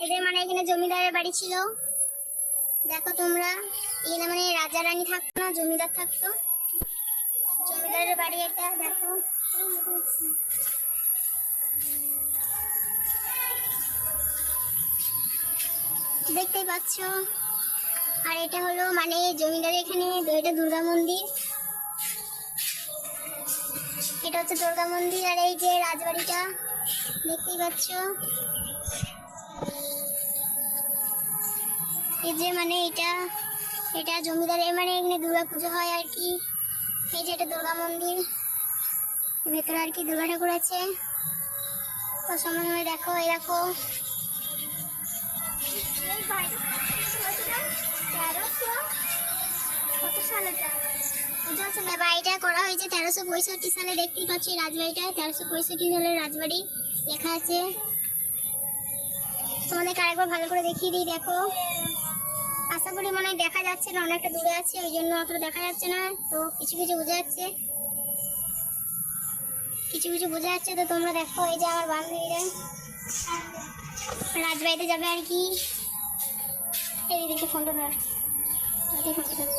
এদের মানে এখানে জমিদারের বাড়ি ছিল। দেখো তোমরা, এখানে মানে রাজা রানী থাকতো না, জমিদার থাকতো। জমিদারের বাড়ি এটা, দেখো দেখতেই পাচ্ছ। আর এটা হলো মানে জমিদারের এখানে এটা দুর্গা মন্দির, এটা হচ্ছে দুর্গা মন্দির। আর এই যে রাজবাড়িটা দেখতেই পাচ্ছ, এই যে মানে এটা জমিদারের মানে এখানে দুর্গা পুজো হয় আর কি। এই যে এটা দুর্গা মন্দির, ভেতরে আর কি দুর্গা ঠাকুর আছে। তো সময় দেখো, এই দেখো বাড়িটা করা হয়েছে 1365 সালে। দেখতেই পাচ্ছি রাজবাড়িটা 1365 সালের রাজবাড়ি লেখা আছে। তোমাদের আরেকবার ভালো করে দেখিয়ে দিই। দেখো, আশা করি মনে হয় দেখা যাচ্ছে না, অনেকটা দূরে আছে ওই জন্য অতটা দেখা যাচ্ছে না। তো কিছু কিছু বোঝা যাচ্ছে, কিছু কিছু বোঝা যাচ্ছে। তো তোমরা দেখো, এই যে আমার বান্ধবীরা রাজবাড়িতে যাবে আর কি। এই দিকে ফোনটা ধর, ফোনটা ধর।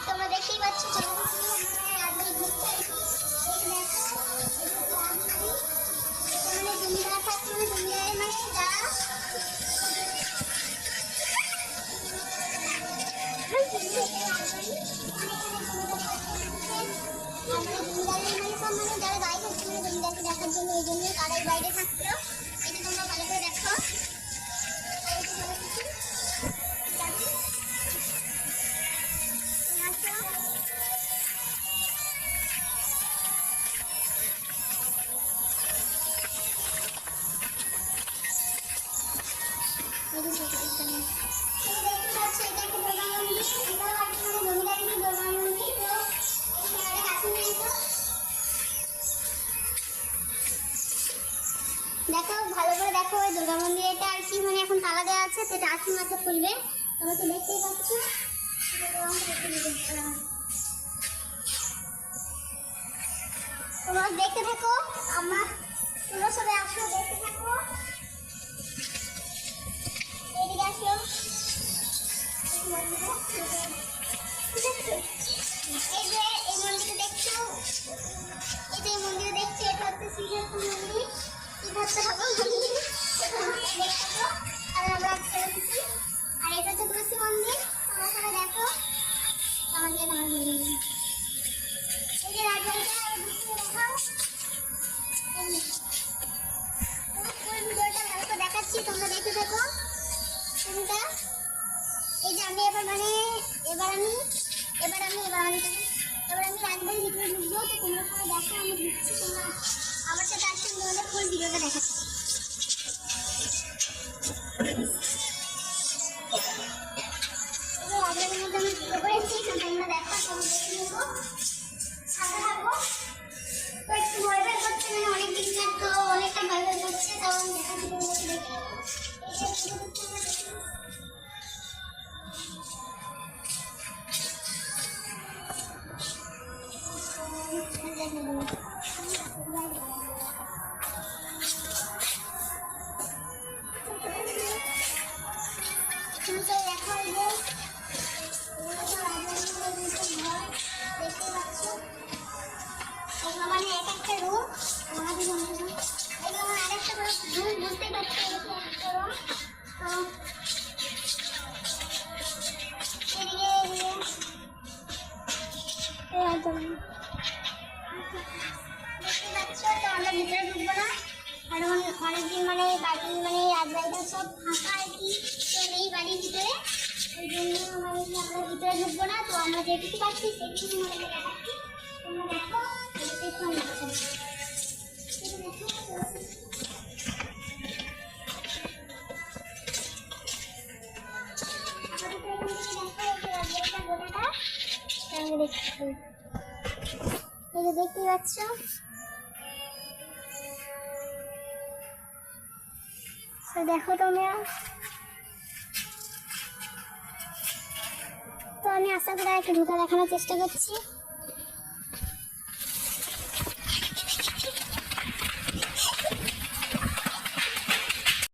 তোমরা দেখতেই পাচ্ছ যারা গায়ে থাকছে জমিদারকে দেখার জন্য, এই জন্য তারাই বাইরে থাকতো। এটা তোমরা ভালো করে দেখো। দেখো ভালো করে দেখো, ওই দুর্গা মন্দির এটা আর কি মানে এখন তালা দেওয়া আছে, তো এটা আশ্বিন মাসে খুলবে। তোমরা তো দেখতেই পাচ্ছ। তোমরা দেখতে থাকো, তোমরা সবাই আসো, দেখতে থাকো। এদিকে আসো, এই যে এই মন্দিরে দেখছো, এই যে মন্দিরে দেখছো, এটা হচ্ছে শ্রীকৃষ্ণ মন্দির। আর এটা হচ্ছে তুলসী মন্দির। তোমরা সবাই দেখো, এই যে রাজবাড়িটা ভিডিওটা ভালো করে দেখাচ্ছি, তোমরা দেখতে থাকো। এই যে আমি এবার আমি রাজবাড়ির ভিতরে ঢুকবো। তো তোমরা সবাই দেখো, আমি ঢুকছি, তোমরা আমার সাথে আসলে তোমাদের ফুল ভিডিওটা দেখাচ্ছি। রাজবাড়ির মধ্যে আমি ভিডিও করেছি, তো তোমরা দেখো, তোমরা দেখে নেবো, সাথে থাকো। তো একটু ভয় ভয় করছে, মানে অনেক দিন তো অনেকটা ভয় ভয় করছে, তো দেখাচ্ছি, তোমরা দেখে নেবো। মানে এক একটা রুম, আরেকটা রুম বুঝতে পারছি, আমরা ভিতরে ঢুকবো না, কারণ অনেকদিন মানে বাড়ি মানে রাজবাড়িটা সব ফাঁকা আর কি, তো এই বাড়ির ভিতরে ওই জন্য আমরা ভিতরে ঢুকবো না। তো আমরা যেটুকু পাচ্ছি সেটুকু আমাদের দেখাচ্ছি, তোমরা দেখো। দেখতে পাচ্ছ, দেখো তোমরা আশা করে একটু ঢুকে দেখানোর চেষ্টা করছি।